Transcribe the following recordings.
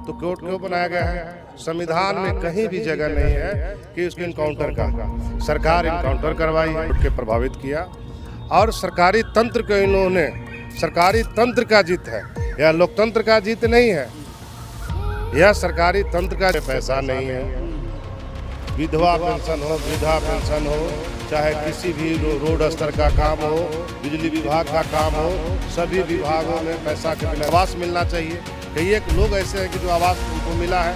तो कोर्ट क्यों बनाया गया है? संविधान में कहीं भी जगह नहीं है कि उसको इनकाउंटर का। सरकार इनकाउंटर करवाई, कोर्ट के प्रभावित किया और सरकारी तंत्र को इन्होंने, सरकारी तंत्र का जीत है, यह लोकतंत्र का जीत नहीं है। यह सरकारी तंत्र का पैसा नहीं है। विधवा पेंशन हो, वृद्धा पेंशन हो, चाहे किसी भी रोड स्तर का काम हो, बिजली विभाग का काम हो, सभी विभागों में पैसा के बिना आवास मिलना चाहिए। कई एक लोग ऐसे हैं कि जो आवास उनको मिला है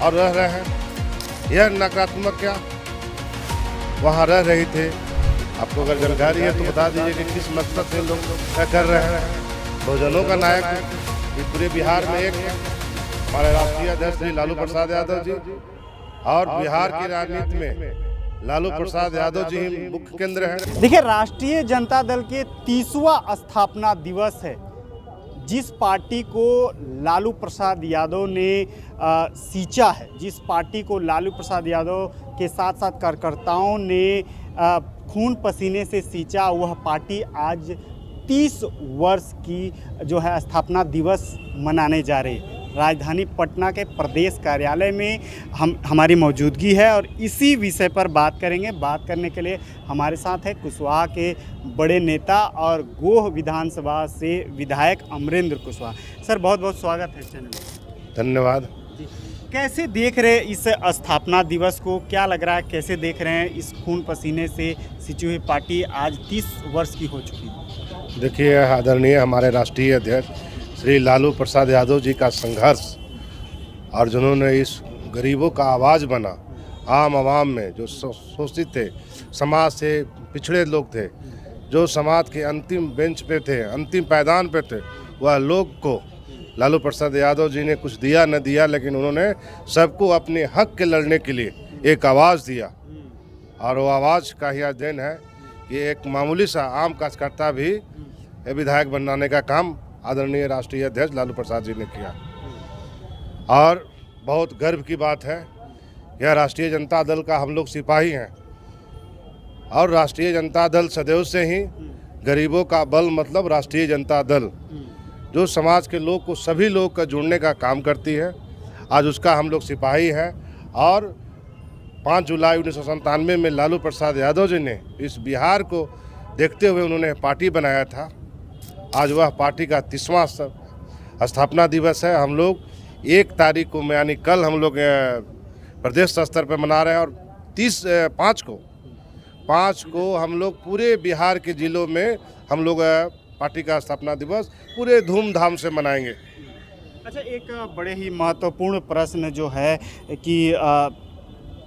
और रह रहे हैं। यह नकारात्मक क्या वहाँ रह रहे थे? आपको अगर जानकारी है तो बता दीजिए कि किस मकसद से लोग कर रहे हैं। बहुजनों का नायक पूरे बिहार में एक हमारे राष्ट्रीय अध्यक्ष श्री लालू प्रसाद यादव जी, और बिहार की राजनीति में लालू प्रसाद यादव जी ही मुख्य केंद्र हैं। देखिए, राष्ट्रीय जनता दल के 30वां स्थापना दिवस है। जिस पार्टी को लालू प्रसाद यादव ने सींचा है, जिस पार्टी को लालू प्रसाद यादव के साथ साथ कार्यकर्ताओं ने खून पसीने से सींचा, वह पार्टी आज 30 वर्ष की जो है स्थापना दिवस मनाने जा रही है। राजधानी पटना के प्रदेश कार्यालय में हमारी मौजूदगी है और इसी विषय पर बात करेंगे। बात करने के लिए हमारे साथ है कुशवाहा के बड़े नेता और गोह विधानसभा से विधायक अमरेंद्र कुशवाहा। सर, बहुत बहुत स्वागत है चैनल में। धन्यवाद। कैसे देख रहे हैं इस स्थापना दिवस को? क्या लग रहा है, कैसे देख रहे हैं इस खून पसीने से सिंची हुई पार्टी आज 30 वर्ष की हो चुकी है? देखिए, आदरणीय हमारे राष्ट्रीय अध्यक्ष श्री लालू प्रसाद यादव जी का संघर्ष और जिन्होंने इस गरीबों का आवाज़ बना, आम आवाम में जो शोषित थे, समाज से पिछड़े लोग थे, जो समाज के अंतिम बेंच पे थे, अंतिम पायदान पे थे, वह लोग को लालू प्रसाद यादव जी ने कुछ दिया न दिया, लेकिन उन्होंने सबको अपने हक के लड़ने के लिए एक आवाज़ दिया। और वो आवाज़ का ही देन है कि एक मामूली सा आम कार्यकर्ता भी विधायक बनाने का काम आदरणीय राष्ट्रीय अध्यक्ष लालू प्रसाद जी ने किया। और बहुत गर्व की बात है, यह राष्ट्रीय जनता दल का हम लोग सिपाही हैं और राष्ट्रीय जनता दल सदैव से ही गरीबों का बल मतलब राष्ट्रीय जनता दल जो समाज के लोग को, सभी लोग का जुड़ने का काम करती है, आज उसका हम लोग सिपाही हैं। और 5 जुलाई 1997 में लालू प्रसाद यादव जी ने इस बिहार को देखते हुए उन्होंने पार्टी बनाया था। आज वह पार्टी का 30वां स्थापना दिवस है। हम लोग 1 तारीख को यानी कल हम लोग प्रदेश स्तर पर मना रहे हैं और 5 को हम लोग पूरे बिहार के जिलों में हम लोग पार्टी का स्थापना दिवस पूरे धूमधाम से मनाएंगे। अच्छा, एक बड़े ही महत्वपूर्ण प्रश्न जो है कि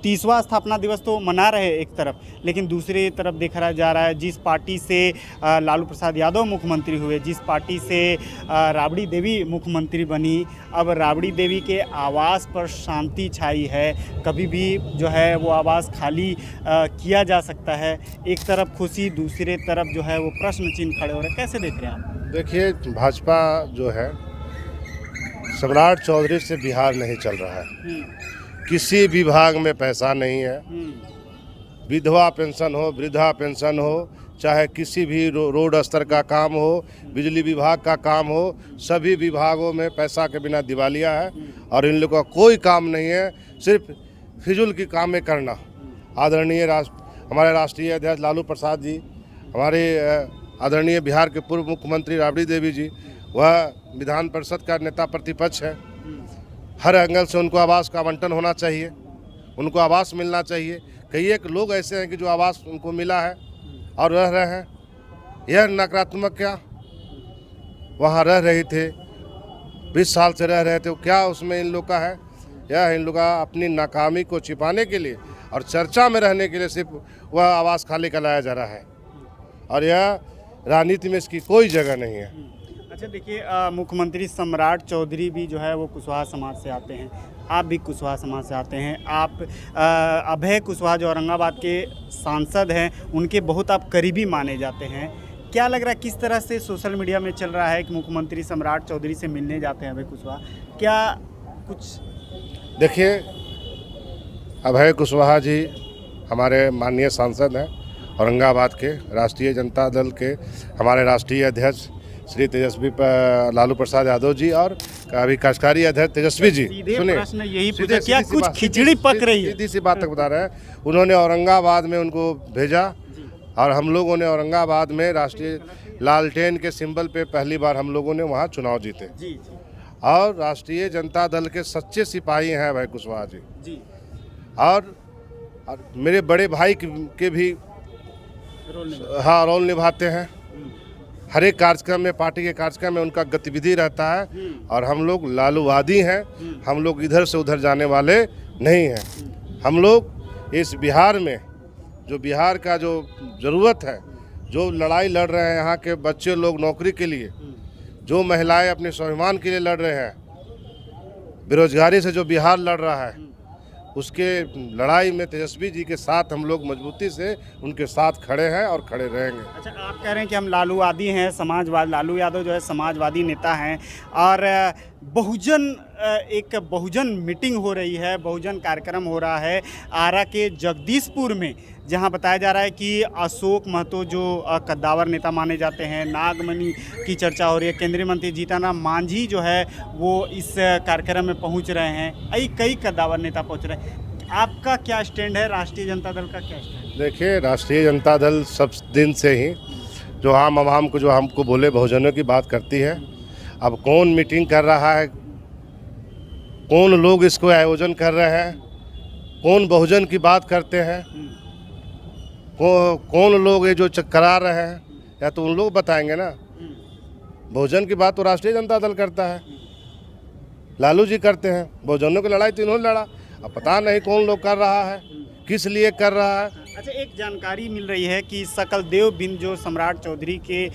30वां स्थापना दिवस तो मना रहे एक तरफ, लेकिन दूसरी तरफ देखा जा रहा है जिस पार्टी से लालू प्रसाद यादव मुख्यमंत्री हुए, जिस पार्टी से राबड़ी देवी मुख्यमंत्री बनी, अब राबड़ी देवी के आवास पर शांति छाई है। कभी भी जो है वो आवास खाली किया जा सकता है। एक तरफ खुशी, दूसरी तरफ जो है वो प्रश्न चिन्ह खड़े हो रहे हैं। कैसे देख रहे हैं आप? देखिए, भाजपा जो है सम्राट चौधरी से बिहार नहीं चल रहा है। किसी विभाग में पैसा नहीं है। विधवा पेंशन हो, वृद्धा पेंशन हो, चाहे किसी भी रोड स्तर का काम हो, बिजली विभाग का काम हो, सभी विभागों में पैसा के बिना दिवालिया है और इन लोगों का कोई काम नहीं है, सिर्फ फिजूल की कामें करना। आदरणीय हमारे राष्ट्रीय अध्यक्ष लालू प्रसाद जी, हमारे आदरणीय बिहार के पूर्व मुख्यमंत्री राबड़ी देवी जी, वह विधान परिषद का नेता प्रतिपक्ष है। हर एंगल से उनको आवास का आवंटन होना चाहिए, उनको आवास मिलना चाहिए। कई एक लोग ऐसे हैं कि जो आवास उनको मिला है और रह रहे हैं। यह नकारात्मक क्या वहाँ रह रही थे, 20 साल से रह रहे थे, क्या उसमें इन लोग का है? यह इन लोग का अपनी नाकामी को छिपाने के लिए और चर्चा में रहने के लिए सिर्फ वह आवास खाली कराया जा रहा है और यह राजनीति में इसकी कोई जगह नहीं है। अच्छा, देखिए, मुख्यमंत्री सम्राट चौधरी भी जो है वो कुशवाहा समाज से आते हैं, आप भी कुशवाहा समाज से आते हैं। आप अभय कुशवाहा जो औरंगाबाद के सांसद हैं, उनके बहुत आप करीबी माने जाते हैं। क्या लग रहा है, किस तरह से सोशल मीडिया में चल रहा है कि मुख्यमंत्री सम्राट चौधरी से मिलने जाते हैं अभय कुशवाहा? क्या कुछ? देखिए, अभय कुशवाहा जी हमारे माननीय सांसद हैं, औरंगाबाद के राष्ट्रीय जनता दल के हमारे राष्ट्रीय अध्यक्ष श्री तेजस्वी लालू प्रसाद यादव जी और का अभी काश्तकारी अध्यक्ष तेजस्वी जी, सीधे सुनिए, प्रश्न यही सीधे- पूछा, क्या सीधी सी कुछ बात- खिचड़ी पक रही है? सीधी सी बात तक बता रहे हैं। उन्होंने औरंगाबाद में उनको भेजा और हम लोगों ने औरंगाबाद में राष्ट्रीय लालटेन के सिंबल पे पहली बार हम लोगों ने वहाँ चुनाव जीते। जी और राष्ट्रीय जनता दल के सच्चे सिपाही हैं भाई कुशवाहा जी। जी और मेरे बड़े भाई के भी हाँ रोल निभाते हैं। हर एक कार्यक्रम में, पार्टी के कार्यक्रम में उनका गतिविधि रहता है। और हम लोग लालूवादी हैं, हम लोग इधर से उधर जाने वाले नहीं हैं। हम लोग इस बिहार में जो बिहार का जो ज़रूरत है, जो लड़ाई लड़ रहे हैं यहाँ के बच्चे लोग नौकरी के लिए, जो महिलाएं अपने स्वाभिमान के लिए लड़ रहे हैं, बेरोजगारी से जो बिहार लड़ रहा है, उसके लड़ाई में तेजस्वी जी के साथ हम लोग मजबूती से उनके साथ खड़े हैं और खड़े रहेंगे। अच्छा, आप कह रहे हैं कि हम लालूवादी हैं, समाजवाद, लालू यादव जो है समाजवादी नेता हैं और एक बहुजन मीटिंग हो रही है, बहुजन कार्यक्रम हो रहा है आरा के जगदीशपुर में, जहां बताया जा रहा है कि अशोक महतो जो कद्दावर नेता माने जाते हैं, नागमणि की चर्चा हो रही है, केंद्रीय मंत्री जीतन राम मांझी जो है वो इस कार्यक्रम में पहुंच रहे हैं, कई कद्दावर नेता पहुंच रहे हैं। आपका क्या स्टैंड है, राष्ट्रीय जनता दल का क्या स्टैंड? देखिए, राष्ट्रीय जनता दल सब दिन से ही जो आम आवाम को, जो हमको बोले बहुजनों की बात करती है। अब कौन मीटिंग कर रहा है, कौन लोग इसको आयोजन कर रहे हैं, कौन बहुजन की बात करते हैं, कौन लोग ये जो करा रहे हैं, या तो उन लोग बताएंगे ना। बहुजन की बात तो राष्ट्रीय जनता दल करता है, लालू जी करते हैं। बहुजनों की लड़ाई तो इन्होंने लड़ा। अब पता नहीं कौन लोग कर रहा है, किस लिए कर रहा है। अच्छा, एक जानकारी मिल रही है कि सकलदेव बिंद जो सम्राट चौधरी के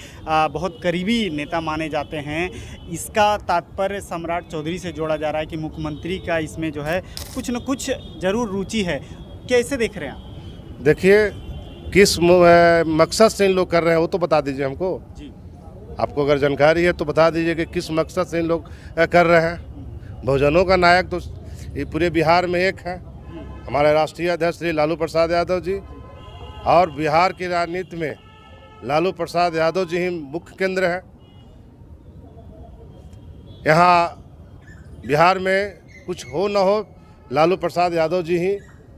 बहुत करीबी नेता माने जाते हैं, इसका तात्पर्य सम्राट चौधरी से जोड़ा जा रहा है कि मुख्यमंत्री का इसमें जो है कुछ न कुछ जरूर रुचि है। कैसे देख रहे हैं आप? देखिए, किस मकसद से इन लोग कर रहे हैं वो तो बता दीजिए हमको जी। आपको अगर जानकारी है तो बता दीजिए कि किस मकसद से इन लोग कर रहे हैं। बहुजनों का नायक तो ये पूरे बिहार में एक है, हमारे राष्ट्रीय अध्यक्ष श्री लालू प्रसाद यादव जी। और बिहार की राजनीति में लालू प्रसाद यादव जी ही मुख्य केंद्र है। यहाँ बिहार में कुछ हो न हो, लालू प्रसाद यादव जी ही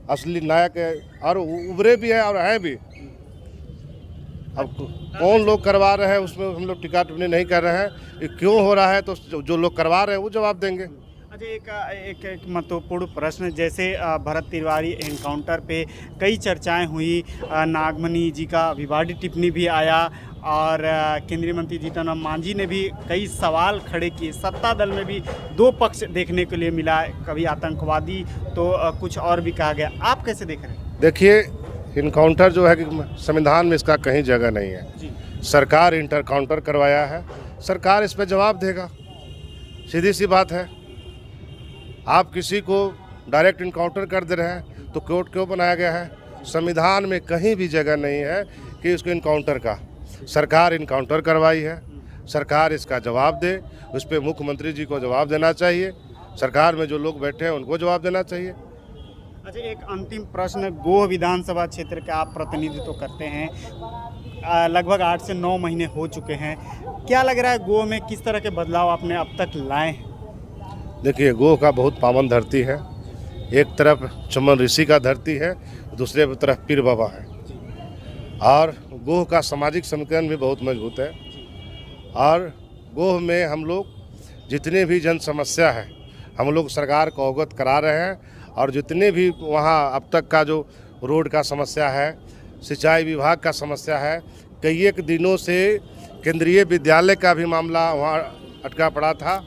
असली नायक है, और उभरे भी हैं और हैं भी। अब कौन लोग करवा रहे हैं उसमें हम लोग टिक्का टिप्पणी नहीं कर रहे हैं। ये क्यों हो रहा है तो जो लोग करवा रहे हैं वो जवाब देंगे। अच्छा, एक महत्वपूर्ण प्रश्न, जैसे भरत तिवारी एनकाउंटर पे कई चर्चाएं हुई, नागमणि जी का विवादित टिप्पणी भी आया और केंद्रीय मंत्री जीतन राम मांझी ने भी कई सवाल खड़े किए। सत्ता दल में भी दो पक्ष देखने के लिए मिला, कभी आतंकवादी तो कुछ और भी कहा गया। आप कैसे देख रहे हैं? देखिए, इनकाउंटर जो है कि संविधान में इसका कहीं जगह नहीं है जी। सरकार इंटरकाउंटर करवाया है, सरकार इस पर जवाब देगा, सीधी सी बात है। आप किसी को डायरेक्ट इनकाउंटर कर दे रहे हैं तो कोर्ट क्यों बनाया गया है? संविधान में कहीं भी जगह नहीं है कि उसको इनकाउंटर का। सरकार इनकाउंटर करवाई है, सरकार इसका जवाब दे, उस पर मुख्यमंत्री जी को जवाब देना चाहिए, सरकार में जो लोग बैठे हैं उनको जवाब देना चाहिए। अच्छा, एक अंतिम प्रश्न, गोह विधानसभा क्षेत्र का आप प्रतिनिधित्व करते हैं, लगभग 8 से 9 महीने हो चुके हैं। क्या लग रहा है गोह में किस तरह के बदलाव आपने अब तक लाए हैं? देखिए, गोह का बहुत पावन धरती है। एक तरफ चमन ऋषि का धरती है, दूसरे तरफ पीर बाबा है। और गोह का सामाजिक समीकरण भी बहुत मजबूत है। और गोह में हम लोग जितने भी जन समस्या है हम लोग सरकार को अवगत करा रहे हैं। और जितने भी वहाँ अब तक का जो रोड का समस्या है, सिंचाई विभाग का समस्या है, कई एक दिनों से केंद्रीय विद्यालय का भी मामला वहाँ अटका पड़ा था,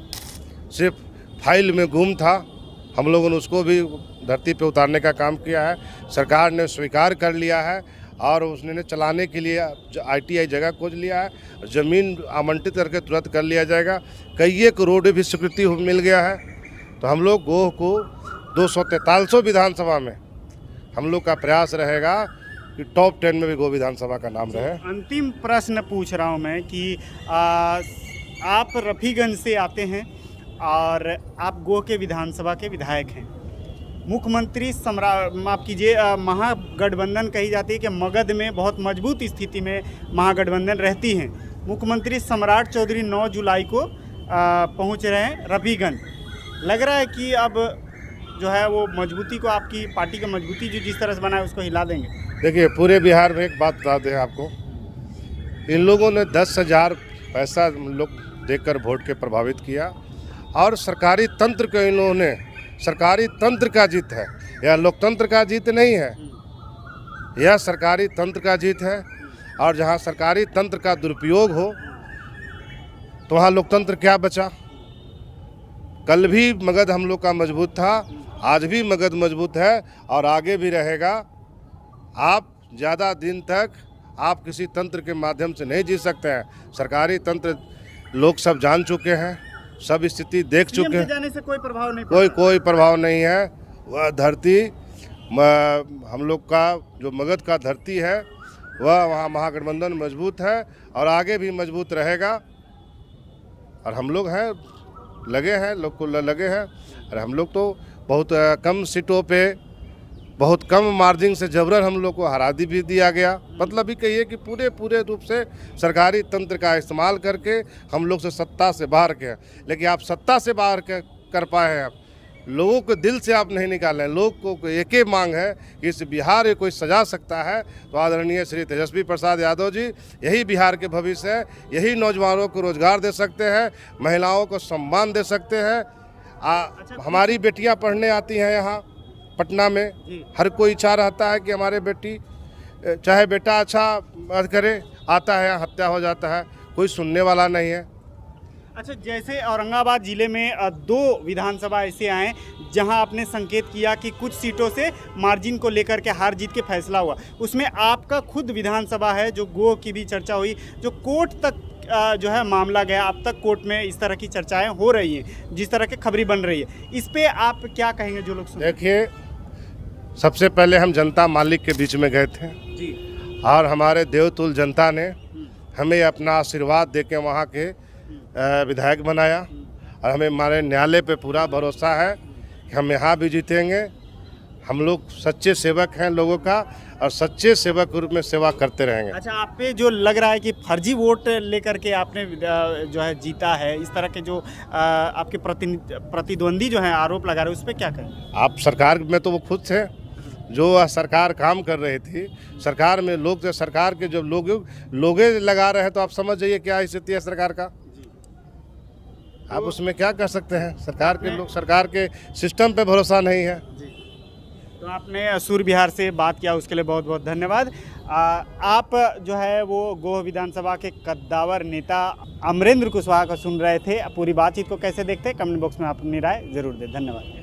सिर्फ फाइल में गुम था। हम लोगों ने उसको भी धरती पे उतारने का काम किया है, सरकार ने स्वीकार कर लिया है और उसने चलाने के लिए ITI जगह खोज लिया है, ज़मीन आवंटित करके तुरंत कर लिया जाएगा। कई एक रोड भी स्वीकृति मिल गया है। तो हम लोग गोह को 243 विधानसभा में हम लोग का प्रयास रहेगा कि टॉप 10 में भी गोह विधानसभा का नाम रहे। अंतिम प्रश्न पूछ रहा हूँ मैं कि आप रफीगंज से आते हैं और आप गोह के विधानसभा के विधायक हैं। मुख्यमंत्री माफ कीजिए, महागठबंधन कही जाती है कि मगध में बहुत मजबूत स्थिति में महागठबंधन रहती हैं। मुख्यमंत्री सम्राट चौधरी 9 जुलाई को पहुंच रहे हैं रफीगंज। लग रहा है कि अब जो है वो मजबूती को, आपकी पार्टी की मजबूती जो जिस तरह से बना है उसको हिला देंगे। देखिए, पूरे बिहार में एक बात बता दें आपको, इन लोगों ने 10,000 पैसा लोग देकर वोट के प्रभावित किया और सरकारी तंत्र को इन्होंने, सरकारी तंत्र का जीत है, यह लोकतंत्र का जीत नहीं है, यह सरकारी तंत्र का जीत है। और जहां सरकारी तंत्र का दुरुपयोग हो तो वहाँ लोकतंत्र क्या बचा। कल भी मगध हम लोग का मजबूत था, आज भी मगध मजबूत है और आगे भी रहेगा। आप ज़्यादा दिन तक आप किसी तंत्र के माध्यम से नहीं जी सकते हैं। सरकारी तंत्र लोग सब जान चुके हैं, सब स्थिति देख चुके हैं। जाने से कोई प्रभाव नहीं, कोई प्रभाव नहीं है। वह धरती हम लोग का जो मगध का धरती है वह वहाँ महागठबंधन मजबूत है और आगे भी मजबूत रहेगा। और हम लोग हैं, लगे हैं, लोग को लगे हैं। और हम लोग तो बहुत कम सीटों पे, बहुत कम मार्जिन से जबरन हम लोग को हरा भी दिया गया। मतलब ही कहिए कि पूरे रूप से सरकारी तंत्र का इस्तेमाल करके हम लोग से सत्ता से बाहर के। लेकिन आप सत्ता से बाहर कर पाए हैं, आप लोगों को दिल से आप नहीं निकाले। लोग को एक ही मांग है कि इस बिहार को कोई सजा सकता है तो आदरणीय श्री तेजस्वी प्रसाद यादव जी, यही बिहार के भविष्य है। यही नौजवानों को रोजगार दे सकते हैं, महिलाओं को सम्मान दे सकते हैं। हमारी बेटियां पढ़ने आती हैं यहाँ पटना में। हर कोई चाह रहता है कि हमारे बेटी, चाहे बेटा अच्छा करे, आता है यहाँ हत्या हो जाता है, कोई सुनने वाला नहीं है। अच्छा, जैसे औरंगाबाद जिले में 2 विधानसभा ऐसे आए जहां आपने संकेत किया कि कुछ सीटों से मार्जिन को लेकर के हार जीत के फैसला हुआ, उसमें आपका खुद विधानसभा है जो गोह की भी चर्चा हुई, जो कोर्ट तक जो है मामला गया। अब तक कोर्ट में इस तरह की चर्चाएं हो रही हैं, जिस तरह की खबरी बन रही है, इस पे आप क्या कहेंगे जो लोग सुन? देखिए, सबसे पहले हम जनता मालिक के बीच में गए थे जी, और हमारे देवतुल जनता ने हमें अपना आशीर्वाद देके वहाँ के विधायक बनाया। और हमें हमारे न्यायालय पे पूरा भरोसा है कि हम यहाँ भी जीतेंगे। हम लोग सच्चे सेवक हैं लोगों का और सच्चे सेवक के रूप में सेवा करते रहेंगे। अच्छा, आप पे जो लग रहा है कि फर्जी वोट लेकर के आपने जो है जीता है, इस तरह के जो आपके प्रतिद्वंदी जो हैं आरोप लगा रहे हैं, उस पर क्या कहें आप? सरकार में तो वो खुद थे, जो सरकार काम कर रही थी, सरकार में लोग थे, सरकार के जो लोग लगा रहे हैं, तो आप समझ जाइए क्या स्थिति है सरकार का। आप उसमें क्या कर सकते हैं? सरकार के लोग, सरकार के सिस्टम पे भरोसा नहीं है। तो आपने सूर्य बिहार से बात किया, उसके लिए बहुत बहुत धन्यवाद। आप जो है वो गोह विधानसभा के कद्दावर नेता अमरेंद्र कुशवाहा को सुन रहे थे। पूरी बातचीत को कैसे देखते हैं, कमेंट बॉक्स में आप अपनी राय जरूर दें। धन्यवाद।